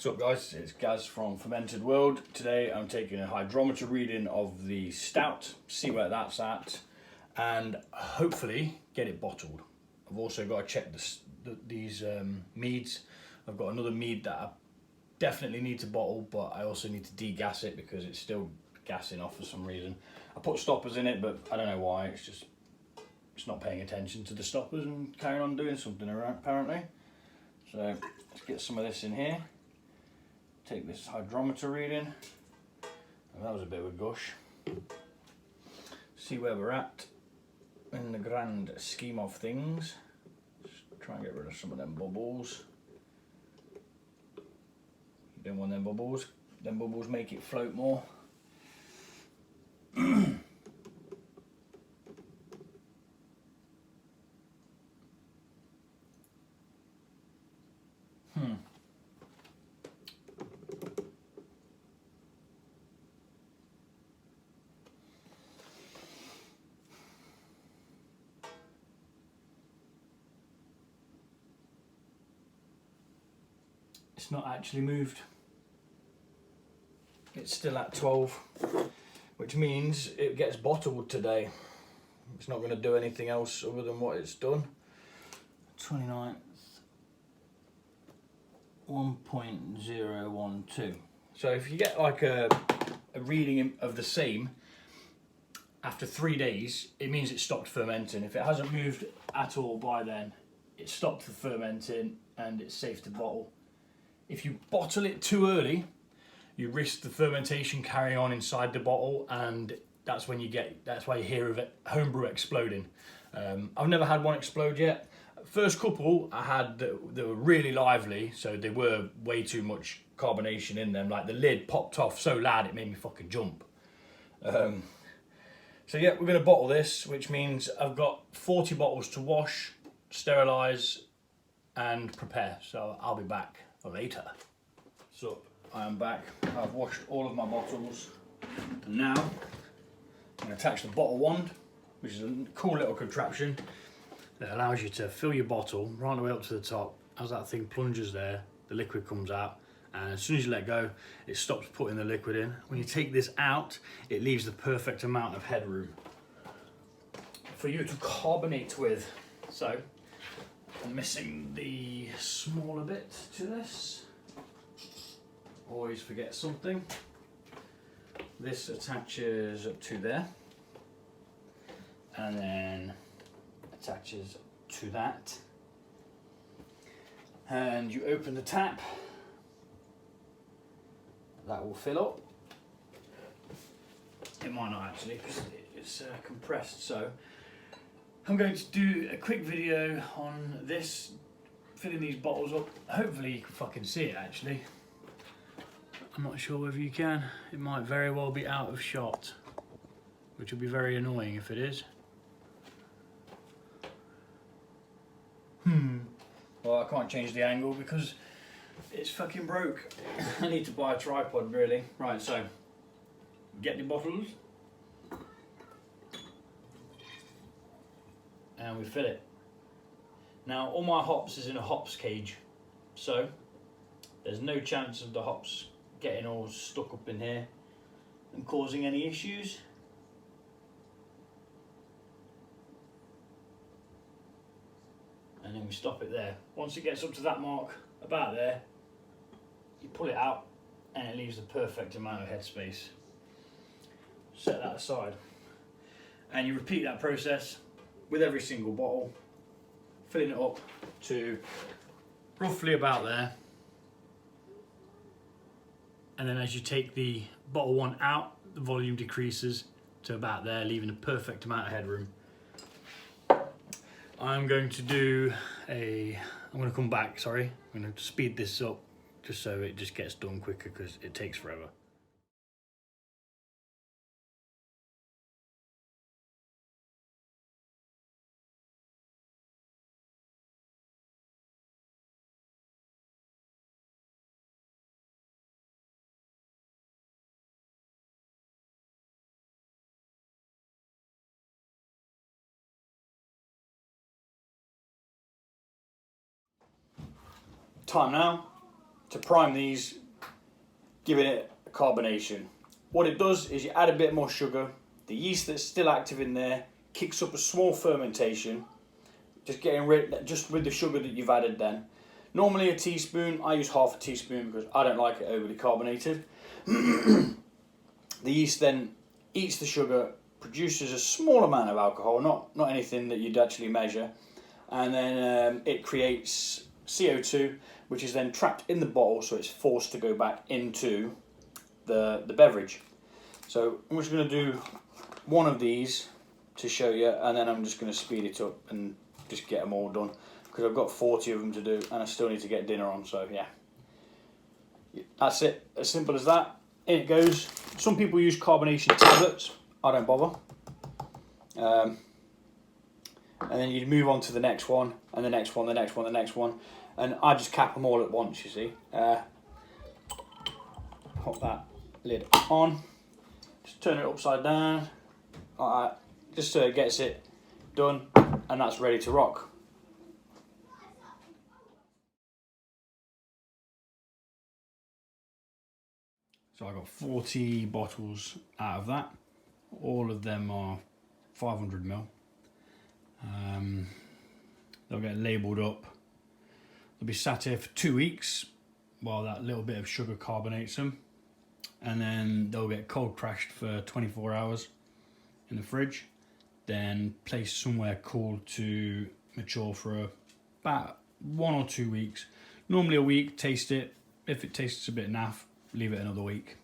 What's up guys, it's Gaz from Fermented World. Today I'm taking a hydrometer reading of the stout, see where that's at, and hopefully get it bottled. I've also got to check these meads. I've got another mead that I definitely need to bottle, but I also need to degas it because it's still gassing off for some reason. I put stoppers in it, but I don't know why, it's not paying attention to the stoppers and carrying on doing something apparently. So let's get some of this in here. Take this hydrometer reading. Oh, that was a bit of a gush. See where we're at in the grand scheme of things. Just try and get rid of some of them bubbles. You don't want them bubbles. Them bubbles make it float more. It's not actually moved. It's still at 12, which means it gets bottled today. It's not going to do anything else other than what it's done. 29th, 1.012. So if you get like a reading of the same after 3 days, it means it stopped fermenting. If it hasn't moved at all by then, it stopped the fermenting and it's safe to bottle. If you bottle it too early, you risk the fermentation carrying on inside the bottle, and that's why you hear of it, homebrew exploding. I've never had one explode yet. First couple I had, they were really lively, so they were way too much carbonation in them. Like the lid popped off so loud it made me fucking jump. So yeah, we're gonna bottle this, which means I've got 40 bottles to wash, sterilise and prepare. So I'll be back later. So I am back. I've washed all of my bottles. And now I'm going to attach the bottle wand, which is a cool little contraption that allows you to fill your bottle right the way up to the top. As that thing plunges there, the liquid comes out, and as soon as you let go, it stops putting the liquid in. When you take this out, it leaves the perfect amount of headroom for you to carbonate with. So I'm missing the smaller bit to this. Always forget something. This attaches up to there and then attaches to that. And you open the tap. That will fill up. It might not actually because it's compressed. So I'm going to do a quick video on this, filling these bottles up. Hopefully you can fucking see it actually. I'm not sure whether you can. It might very well be out of shot, which will be very annoying if it is. Well, I can't change the angle because it's fucking broke. I need to buy a tripod really. Right, so get the bottles. And we fill it. Now all my hops is in a hops cage, so there's no chance of the hops getting all stuck up in here and causing any issues. And then we stop it there. Once it gets up to that mark, about there, you pull it out and it leaves the perfect amount of headspace. Set that aside. And you repeat that process with every single bottle, filling it up to roughly about there. And then as you take the bottle one out, the volume decreases to about there, leaving a perfect amount of headroom. I'm going to come back, sorry. I'm going to speed this up just so it just gets done quicker because it takes forever. Time now to prime these, giving it a carbonation. What it does is you add a bit more sugar. The yeast that's still active in there kicks up a small fermentation, just getting rid, just with the sugar that you've added then. Normally a teaspoon, I use half a teaspoon because I don't like it overly carbonated. The yeast then eats the sugar, produces a small amount of alcohol, not anything that you'd actually measure, and then it creates CO2, which is then trapped in the bottle, so it's forced to go back into the beverage. So I'm just going to do one of these to show you, and then I'm just going to speed it up and just get them all done, because I've got 40 of them to do and I still need to get dinner on. So yeah, that's it, as simple as that. In it goes. Some people use carbonation tablets, I don't bother. And then you'd move on to the next one, and the next one, the next one, the next one, and I just cap them all at once, you see. Pop that lid on, just turn it upside down, like that, just so it gets it done, and that's ready to rock. So I got 40 bottles out of that. All of them are 500 ml. They'll get labelled up. They'll be sat here for 2 weeks while that little bit of sugar carbonates them, and then they'll get cold crashed for 24 hours in the fridge, then placed somewhere cool to mature for about 1 or 2 weeks. Normally a week. Taste it. If it tastes a bit naff, leave it another week.